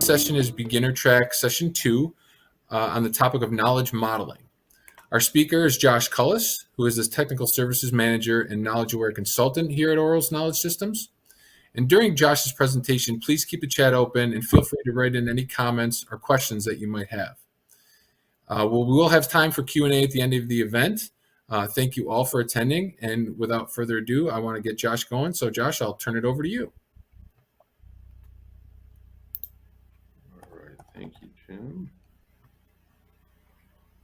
session is Beginner Track Session 2 on the topic of knowledge modeling. Our speaker is Josh Cullis, who is the Technical Services Manager and Knowledge Aware Consultant here at Oral's Knowledge Systems. And during Josh's presentation, please keep the chat open and feel free to write in any comments or questions that you might have. We will have time for Q&A at the end of the event. Thank you all for attending. And without further ado, I want to get Josh going. So Josh, I'll turn it over to you. All right, thank you, Jim.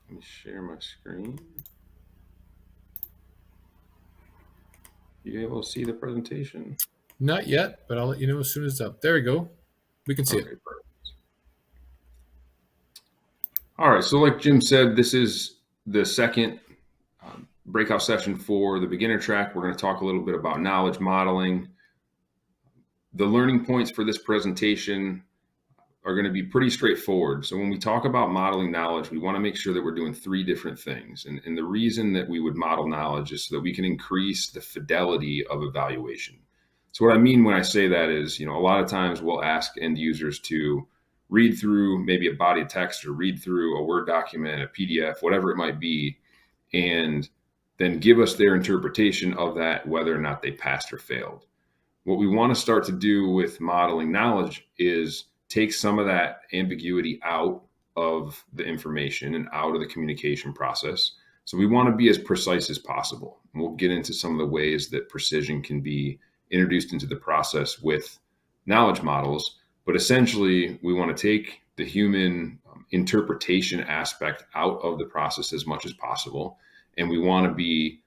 Let me share my screen. You able to see the presentation? Not yet, but I'll let you know as soon as it's up. There we go. We can see it. Perfect. All right, so like Jim said, this is the second breakout session for the beginner track. We're going to talk a little bit about knowledge modeling. The learning points for this presentation are going to be pretty straightforward. So when we talk about modeling knowledge, we want to make sure that we're doing three different things. And the reason that we would model knowledge is so that we can increase the fidelity of evaluation. So what I mean when I say that is, a lot of times we'll ask end users to read through maybe a body of text or read through a Word document, a PDF, whatever it might be, and then give us their interpretation of that, whether or not they passed or failed. What we want to start to do with modeling knowledge is take some of that ambiguity out of the information and out of the communication process. So we want to be as precise as possible. And we'll get into some of the ways that precision can be introduced into the process with knowledge models. But essentially, we want to take the human interpretation aspect out of the process as much as possible. And we want to be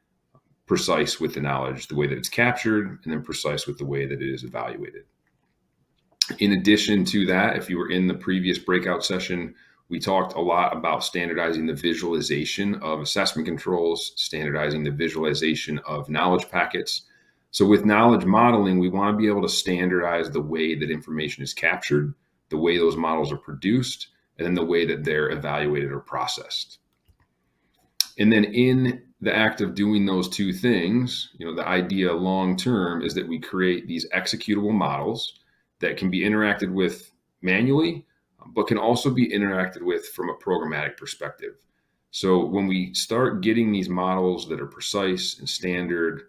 precise with the knowledge, the way that it's captured, and then precise with the way that it is evaluated. In addition to that, if you were in the previous breakout session, we talked a lot about standardizing the visualization of assessment controls, standardizing the visualization of knowledge packets. So with knowledge modeling, we want to be able to standardize the way that information is captured, the way those models are produced, and then the way that they're evaluated or processed. And then in the act of doing those two things, the idea long-term is that we create these executable models that can be interacted with manually, but can also be interacted with from a programmatic perspective. So when we start getting these models that are precise and standard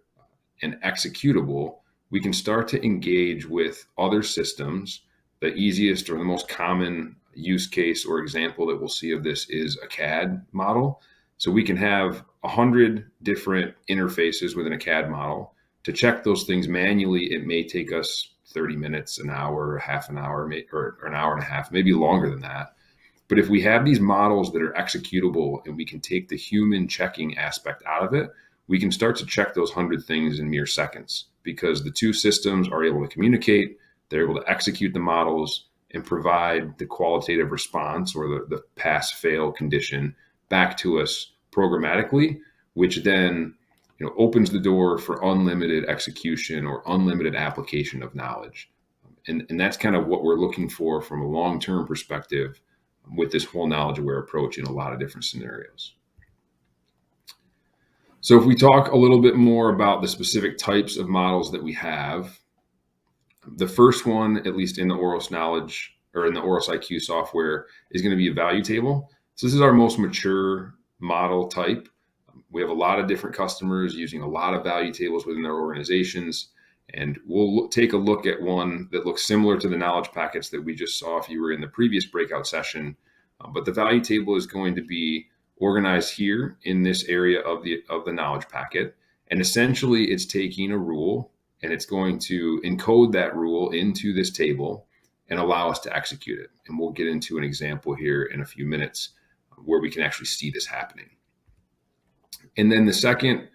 and executable, we can start to engage with other systems. The easiest or the most common use case or example that we'll see of this is a CAD model. So we can have 100 different interfaces within a CAD model. To check those things manually, it may take us 30 minutes, an hour, half an hour, or an hour and a half, maybe longer than that. But if we have these models that are executable and we can take the human checking aspect out of it, we can start to check those 100 things in mere seconds because the two systems are able to communicate, they're able to execute the models and provide the qualitative response or the pass-fail condition back to us programmatically, which then opens the door for unlimited execution or unlimited application of knowledge. And that's kind of what we're looking for from a long-term perspective with this whole knowledge-aware approach in a lot of different scenarios. So if we talk a little bit more about the specific types of models that we have, the first one, at least in the Oros Knowledge or in the Oros IQ software, is going to be a value table. So this is our most mature model type. We have a lot of different customers using a lot of value tables within their organizations. And we'll take a look at one that looks similar to the knowledge packets that we just saw if you were in the previous breakout session. But the value table is going to be organized here in this area of the knowledge packet. And essentially it's taking a rule and it's going to encode that rule into this table and allow us to execute it. And we'll get into an example here in a few minutes where we can actually see this happening. And then the second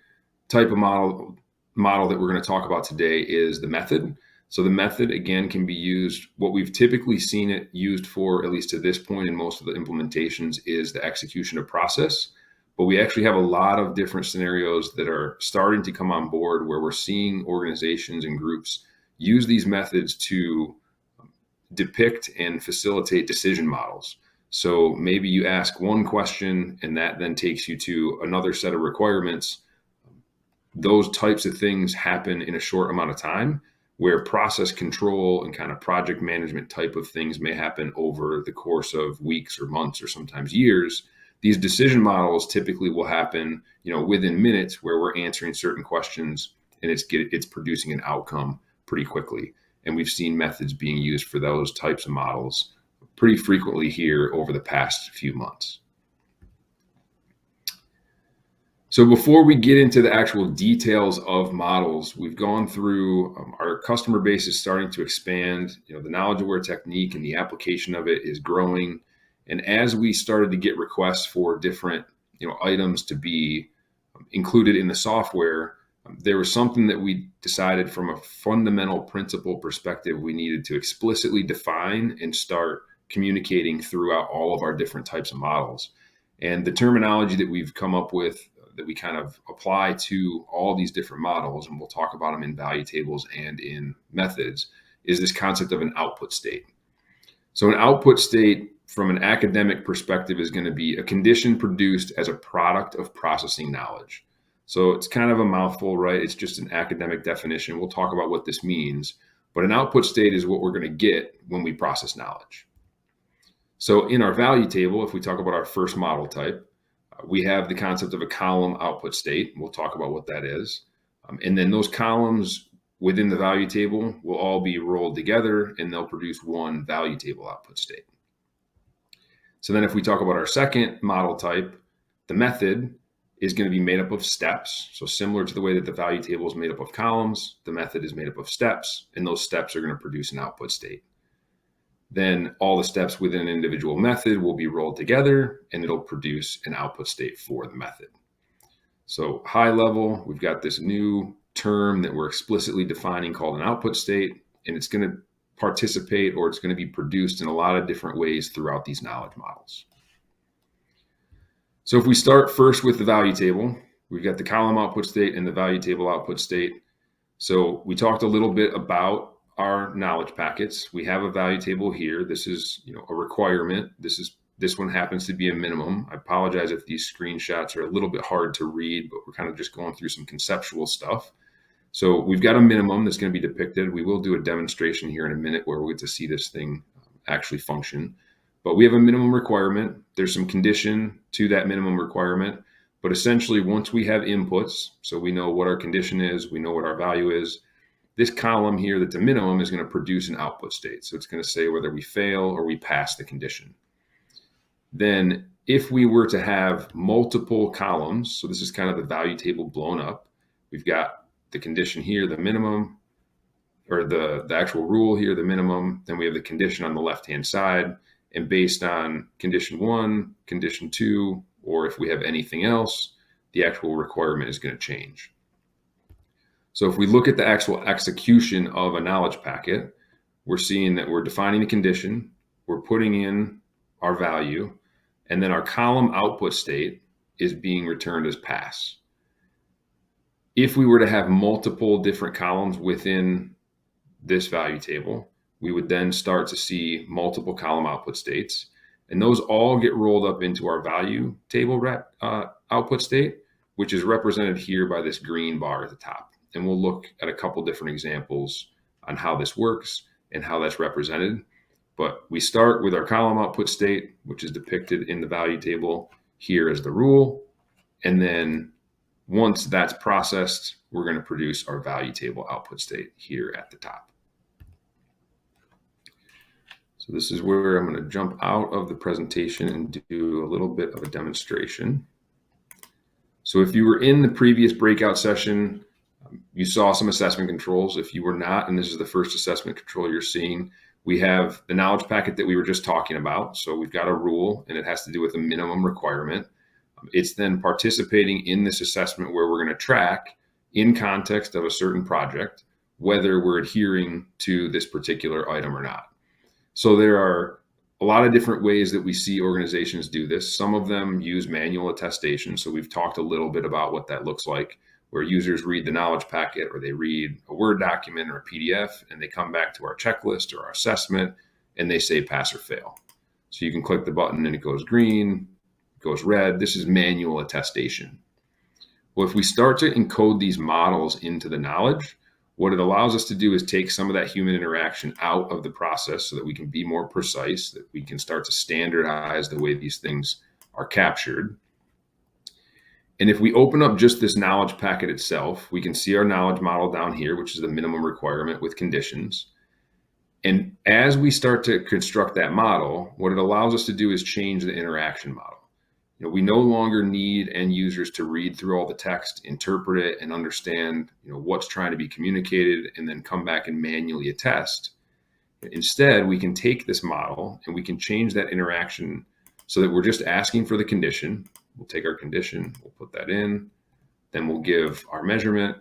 type of model that we're going to talk about today is the method. So the method, again, can be used, what we've typically seen it used for, at least to this point in most of the implementations, is the execution of process. But we actually have a lot of different scenarios that are starting to come on board where we're seeing organizations and groups use these methods to depict and facilitate decision models. So maybe you ask one question and that then takes you to another set of requirements. Those types of things happen in a short amount of time, where process control and kind of project management type of things may happen over the course of weeks or months or sometimes years. These decision models typically will happen, within minutes, where we're answering certain questions and it's producing an outcome pretty quickly. And we've seen methods being used for those types of models pretty frequently here over the past few months. So before we get into the actual details of models, we've gone through, our customer base is starting to expand. The knowledge aware technique and the application of it is growing. And as we started to get requests for different, items to be included in the software, there was something that we decided from a fundamental principle perspective we needed to explicitly define and start communicating throughout all of our different types of models. And the terminology that we've come up with that we kind of apply to all these different models, and we'll talk about them in value tables and in methods, is this concept of an output state. So an output state from an academic perspective is going to be a condition produced as a product of processing knowledge. So it's kind of a mouthful, right? It's just an academic definition. We'll talk about what this means, but an output state is what we're going to get when we process knowledge. So in our value table, if we talk about our first model type, we have the concept of a column output state. We'll talk about what that is. And then those columns within the value table will all be rolled together and they'll produce one value table output state. So then if we talk about our second model type, the method is going to be made up of steps. So similar to the way that the value table is made up of columns, the method is made up of steps, and those steps are going to produce an output state. Then all the steps within an individual method will be rolled together and it'll produce an output state for the method. So high level, we've got this new term that we're explicitly defining called an output state, and it's going to participate, or it's going to be produced in a lot of different ways throughout these knowledge models. So if we start first with the value table, we've got the column output state and the value table output state. So we talked a little bit about our knowledge packets. We have a value table here. This is, a requirement. This one happens to be a minimum. I apologize if these screenshots are a little bit hard to read, but we're kind of just going through some conceptual stuff. So we've got a minimum that's going to be depicted. We will do a demonstration here in a minute where we'll get to see this thing actually function. But we have a minimum requirement. There's some condition to that minimum requirement. But essentially, once we have inputs, so we know what our condition is, we know what our value is, this column here that's a minimum is going to produce an output state. So it's going to say whether we fail or we pass the condition. Then if we were to have multiple columns, so this is kind of the value table blown up, we've got the condition here, the minimum, or the actual rule here, the minimum, then we have the condition on the left-hand side, and based on condition 1, condition 2, or if we have anything else, the actual requirement is going to change. So if we look at the actual execution of a knowledge packet, we're seeing that we're defining the condition, we're putting in our value, and then our column output state is being returned as pass. If we were to have multiple different columns within this value table, we would then start to see multiple column output states, and those all get rolled up into our value table output state, which is represented here by this green bar at the top. And we'll look at a couple different examples on how this works and how that's represented. But we start with our column output state, which is depicted in the value table here as the rule. And then once that's processed, we're going to produce our value table output state here at the top. So this is where I'm going to jump out of the presentation and do a little bit of a demonstration. So if you were in the previous breakout session, you saw some assessment controls. If you were not, and this is the first assessment control you're seeing, we have the knowledge packet that we were just talking about. So we've got a rule, and it has to do with a minimum requirement. It's then participating in this assessment where we're going to track, in context of a certain project, whether we're adhering to this particular item or not. So there are a lot of different ways that we see organizations do this. Some of them use manual attestation. So we've talked a little bit about what that looks like, where users read the knowledge packet or they read a Word document or a PDF, and they come back to our checklist or our assessment and they say pass or fail. So you can click the button and it goes green, it goes red. This is manual attestation. Well, if we start to encode these models into the knowledge, What it allows us to do is take some of that human interaction out of the process so that we can be more precise, that we can start to standardize the way these things are captured. And if we open up just this knowledge packet itself, we can see our knowledge model down here, which is the minimum requirement with conditions. And as we start to construct that model, what it allows us to do is change the interaction model. We no longer need end users to read through all the text, interpret it, and understand, what's trying to be communicated, and then come back and manually attest. Instead, we can take this model and we can change that interaction so that we're just asking for the condition. We'll take our condition, we'll put that in, then we'll give our measurement.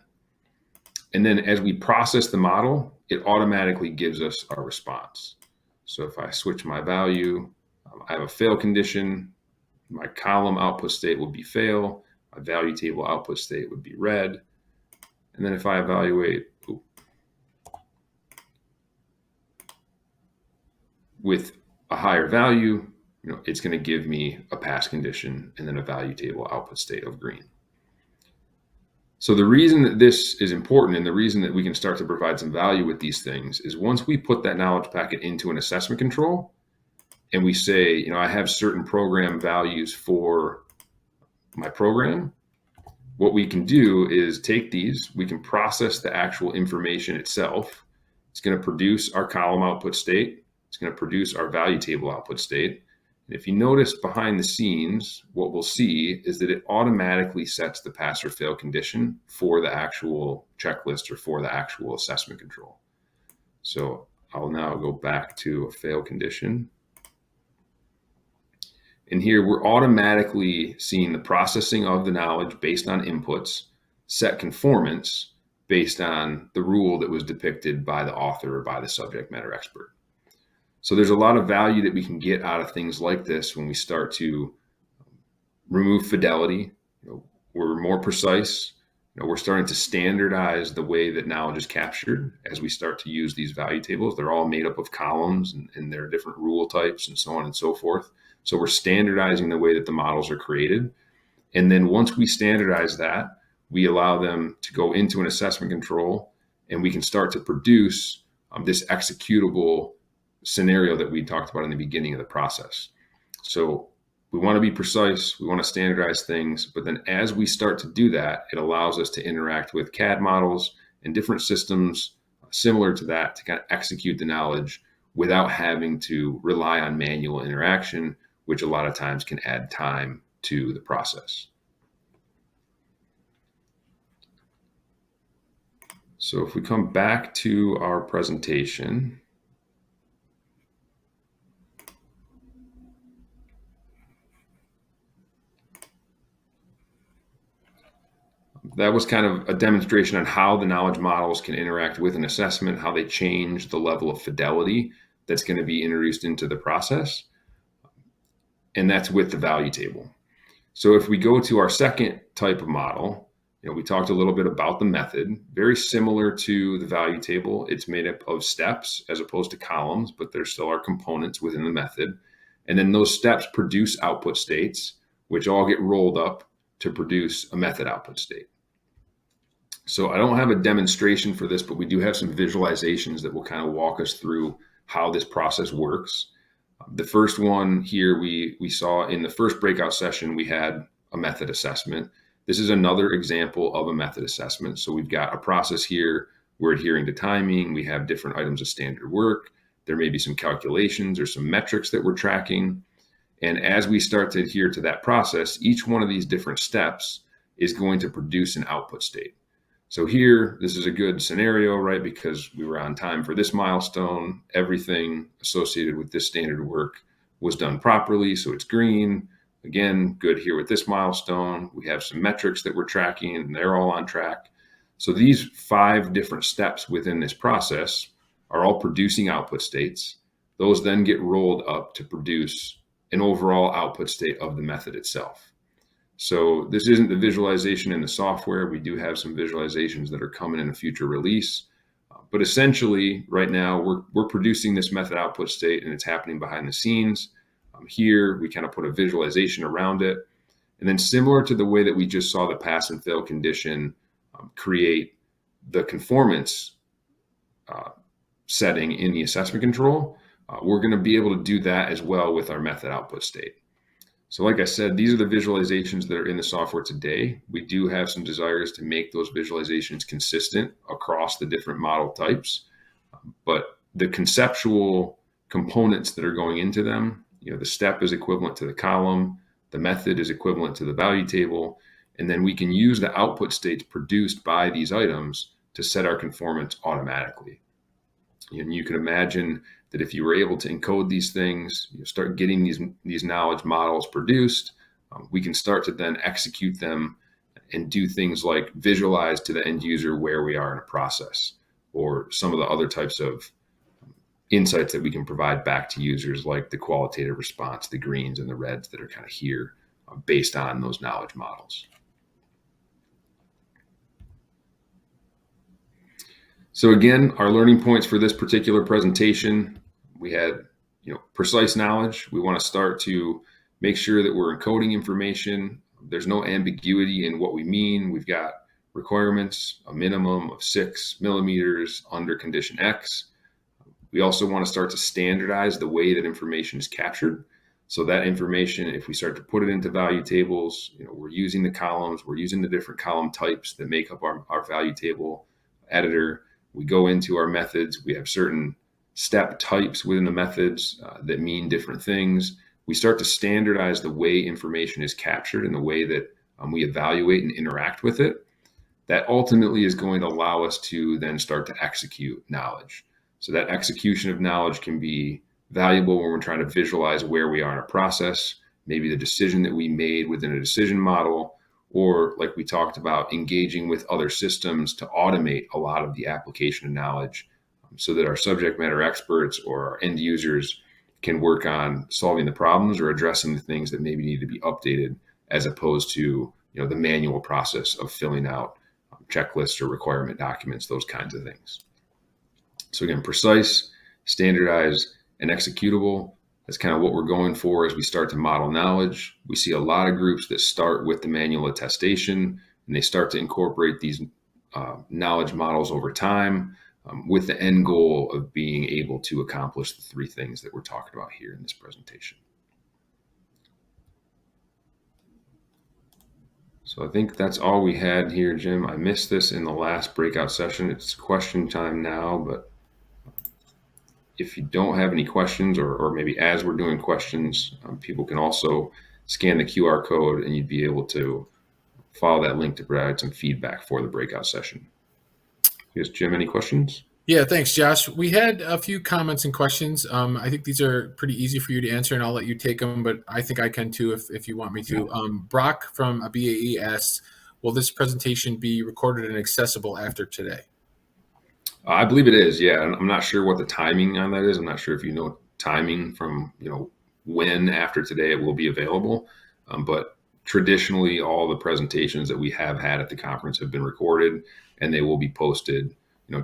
And then as we process the model, it automatically gives us our response. So if I switch my value, I have a fail condition. My column output state would be fail. My value table output state would be red. And then if I evaluate with a higher value, it's going to give me a pass condition and then a value table output state of green. So the reason that this is important and the reason that we can start to provide some value with these things is once we put that knowledge packet into an assessment control, and we say, I have certain program values for my program, what we can do is take these, we can process the actual information itself. It's going to produce our column output state. It's going to produce our value table output state. And if you notice behind the scenes, what we'll see is that it automatically sets the pass or fail condition for the actual checklist or for the actual assessment control. So I'll now go back to a fail condition. And here we're automatically seeing the processing of the knowledge based on inputs, set conformance based on the rule that was depicted by the author or by the subject matter expert. So there's a lot of value that we can get out of things like this when we start to remove fidelity. We're more precise. We're starting to standardize the way that knowledge is captured as we start to use these value tables. They're all made up of columns and there are different rule types and so on and so forth. So we're standardizing the way that the models are created. And then once we standardize that, we allow them to go into an assessment control and we can start to produce this executable scenario that we talked about in the beginning of the process. So we want to be precise, we want to standardize things, but then as we start to do that, it allows us to interact with CAD models and different systems similar to that to kind of execute the knowledge without having to rely on manual interaction, which a lot of times can add time to the process. So if we come back to our presentation, that was kind of a demonstration on how the knowledge models can interact with an assessment, how they change the level of fidelity that's going to be introduced into the process. And that's with the value table. So if we go to our second type of model, we talked a little bit about the method, very similar to the value table. It's made up of steps as opposed to columns, but there still are components within the method. And then those steps produce output states, which all get rolled up to produce a method output state. So I don't have a demonstration for this, but we do have some visualizations that will kind of walk us through how this process works. The first one here we saw in the first breakout session, we had a method assessment. This is another example of a method assessment. So we've got a process here. We're adhering to timing. We have different items of standard work. There may be some calculations or some metrics that we're tracking. And as we start to adhere to that process, each one of these different steps is going to produce an output state. So here, this is a good scenario, right? Because we were on time for this milestone. Everything associated with this standard work was done properly, so it's green. Again, good here with this milestone. We have some metrics that we're tracking and they're all on track. So these 5 different steps within this process are all producing output states. Those then get rolled up to produce an overall output state of the method itself. So this isn't the visualization in the software. We do have some visualizations that are coming in a future release. But essentially, right now, we're producing this method output state and it's happening behind the scenes. Here, we kind of put a visualization around it. And then similar to the way that we just saw the pass and fail condition create the conformance setting in the assessment control, we're going to be able to do that as well with our method output state. So like I said, these are the visualizations that are in the software today. We do have some desires to make those visualizations consistent across the different model types, but the conceptual components that are going into them, the step is equivalent to the column, the method is equivalent to the value table, and then we can use the output states produced by these items to set our conformance automatically. And you can imagine that if you were able to encode these things, start getting these knowledge models produced, we can start to then execute them and do things like visualize to the end user where we are in a process, or some of the other types of insights that we can provide back to users, like the qualitative response, the greens and the reds that are kind of here based on those knowledge models. So again, our learning points for this particular presentation, we had, precise knowledge. We want to start to make sure that we're encoding information. There's no ambiguity in what we mean. We've got requirements, a minimum of 6 millimeters under condition X. We also want to start to standardize the way that information is captured. So that information, if we start to put it into value tables, we're using the columns, we're using the different column types that make up our value table editor. We go into our methods. We have certain step types within the methods that mean different things. We start to standardize the way information is captured and the way that we evaluate and interact with it. That ultimately is going to allow us to then start to execute knowledge. So that execution of knowledge can be valuable when we're trying to visualize where we are in a process, maybe the decision that we made within a decision model, or like we talked about, engaging with other systems to automate a lot of the application of knowledge so that our subject matter experts or our end users can work on solving the problems or addressing the things that maybe need to be updated, as opposed to the manual process of filling out checklists or requirement documents, those kinds of things. So again, precise, standardized, and executable. That's kind of what we're going for as we start to model knowledge. We see a lot of groups that start with the manual attestation, and they start to incorporate these knowledge models over time with the end goal of being able to accomplish the 3 things that we're talking about here in this presentation. So I think that's all we had here, Jim. I missed this in the last breakout session. It's question time now, but if you don't have any questions, or maybe as we're doing questions, people can also scan the QR code and you'd be able to follow that link to provide some feedback for the breakout session. Yes, Jim, any questions? Yeah, thanks, Josh. We had a few comments and questions. I think these are pretty easy for you to answer, and I'll let you take them, but I think I can too if you want me to. Brock from a BAE asks, will this presentation be recorded and accessible after today? I believe it is, yeah. I'm not sure what the timing on that is. I'm not sure if you know timing from, when after today it will be available. But traditionally, all the presentations that we have had at the conference have been recorded, and they will be posted,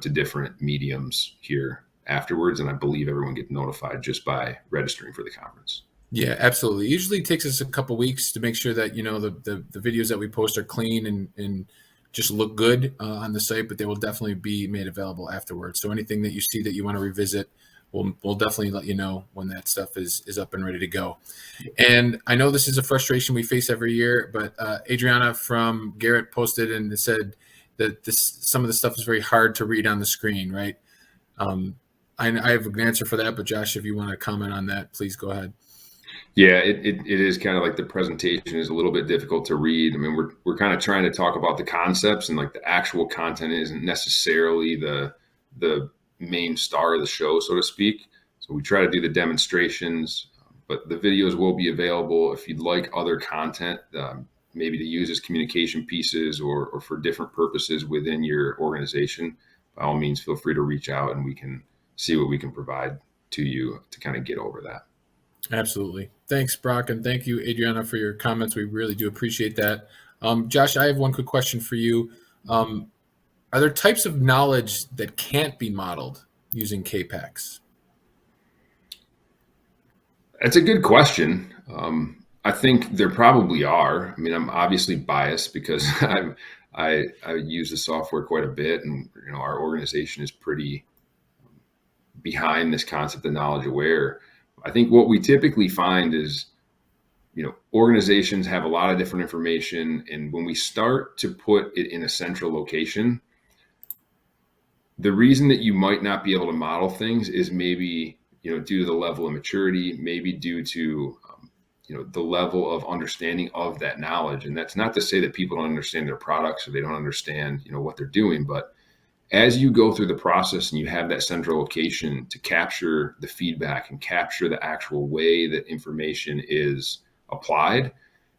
to different mediums here afterwards. And I believe everyone gets notified just by registering for the conference. Yeah, absolutely. Usually it takes us a couple weeks to make sure that, the videos that we post are clean and just look good on the site, but they will definitely be made available afterwards. So anything that you see that you want to revisit, we'll definitely let you know when that stuff is up and ready to go. And I know this is a frustration we face every year, but Adriana from Garrett posted and said that some of the stuff is very hard to read on the screen, right? I have an answer for that, but Josh, if you want to comment on that, please go ahead. Yeah, it is kind of like the presentation is a little bit difficult to read. I mean, we're kind of trying to talk about the concepts, and like the actual content isn't necessarily the main star of the show, so to speak. So we try to do the demonstrations, but the videos will be available if you'd like other content, maybe to use as communication pieces or for different purposes within your organization. By all means, feel free to reach out and we can see what we can provide to you to kind of get over that. Absolutely. Thanks, Brock, and thank you, Adriana, for your comments. We really do appreciate that. Josh, I have one quick question for you. Are there types of knowledge that can't be modeled using KPACs? That's a good question. I think there probably are. I mean, I'm obviously biased because I use the software quite a bit, and our organization is pretty behind this concept of knowledge aware. I think what we typically find is, organizations have a lot of different information, and when we start to put it in a central location, the reason that you might not be able to model things is maybe due to the level of maturity, maybe due to the level of understanding of that knowledge. And that's not to say that people don't understand their products or they don't understand what they're doing, but as you go through the process and you have that central location to capture the feedback and capture the actual way that information is applied,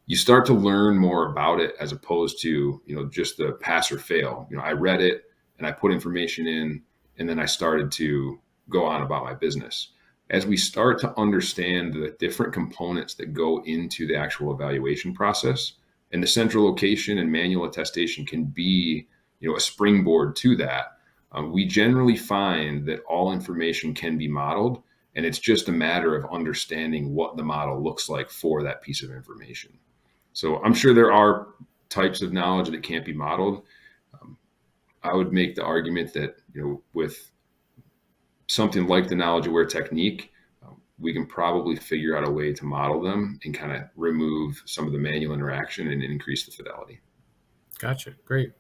you start to learn more about it, as opposed to just the pass or fail. I read it and I put information in, and then I started to go on about my business. As we start to understand the different components that go into the actual evaluation process, and the central location and manual attestation can be a springboard to that, we generally find that all information can be modeled, and it's just a matter of understanding what the model looks like for that piece of information. So I'm sure there are types of knowledge that can't be modeled. I would make the argument that with something like the knowledge aware technique, we can probably figure out a way to model them and kind of remove some of the manual interaction and increase the fidelity. Gotcha. Great.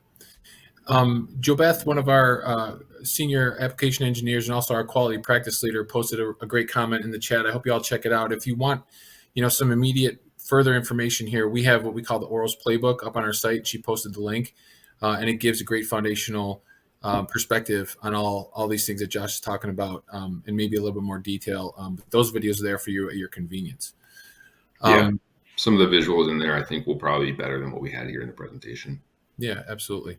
Joe Beth, one of our senior application engineers and also our quality practice leader, posted a great comment in the chat. I hope you all check it out. If you want, some immediate further information here, we have what we call the Orals Playbook up on our site. She posted the link, and it gives a great foundational perspective on all these things that Josh is talking about, and maybe a little bit more detail. But those videos are there for you at your convenience. Some of the visuals in there, I think, will probably be better than what we had here in the presentation. Yeah, absolutely.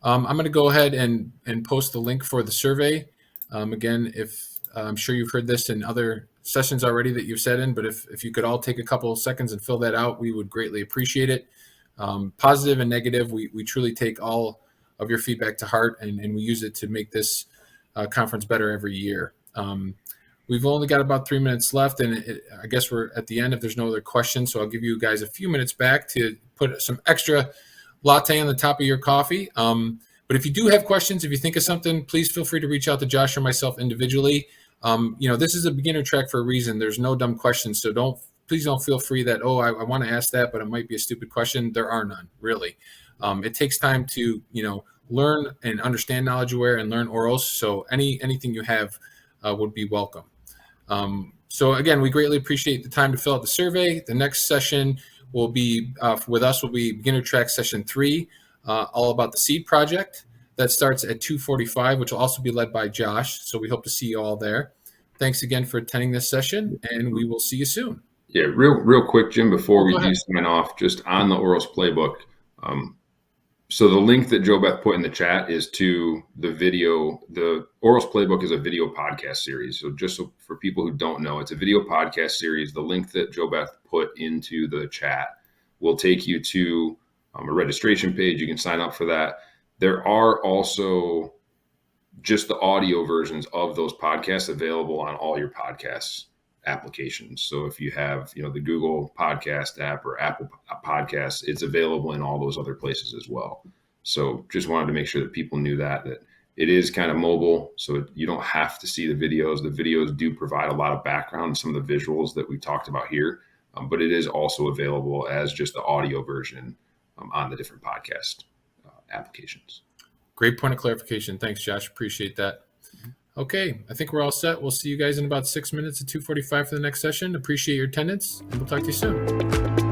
I'm going to go ahead and post the link for the survey. Again, if I'm sure you've heard this in other sessions already that you've sat in, but if you could all take a couple of seconds and fill that out, we would greatly appreciate it. Positive and negative, we truly take all of your feedback to heart, and we use it to make this conference better every year. We've only got about 3 minutes left, and I guess we're at the end if there's no other questions. So I'll give you guys a few minutes back to put some extra latte on the top of your coffee. But if you do have questions, if you think of something, please feel free to reach out to Josh or myself individually. This is a beginner track for a reason. There's no dumb questions. So please don't feel free that, I want to ask that, but it might be a stupid question. There are none, really. It takes time to, learn and understand knowledge aware and learn orals. So anything you have would be welcome. So again, we greatly appreciate the time to fill out the survey. The next session will be with us will be beginner track session 3, all about the seed project. That starts at 2:45, which will also be led by Josh. So we hope to see you all there. Thanks again for attending this session, and we will see you soon. Yeah, real quick, Jim, before we do sign off, just on the Orals Playbook. So the link that Joe Beth put in the chat is to the video. The Orals Playbook is a video podcast series. So for people who don't know, it's a video podcast series. The link that Joe Beth put into the chat will take you to a registration page. You can sign up for that. There are also just the audio versions of those podcasts available on all your podcasts applications. So if you have, the Google Podcast app or Apple Podcasts, it's available in all those other places as well. So just wanted to make sure that people knew that it is kind of mobile. So you don't have to see the videos. The videos do provide a lot of background and some of the visuals that we talked about here, but it is also available as just the audio version on the different podcast applications. Great point of clarification. Thanks, Josh. Appreciate that. Okay, I think we're all set. We'll see you guys in about 6 minutes at 2:45 for the next session. Appreciate your attendance, and we'll talk to you soon.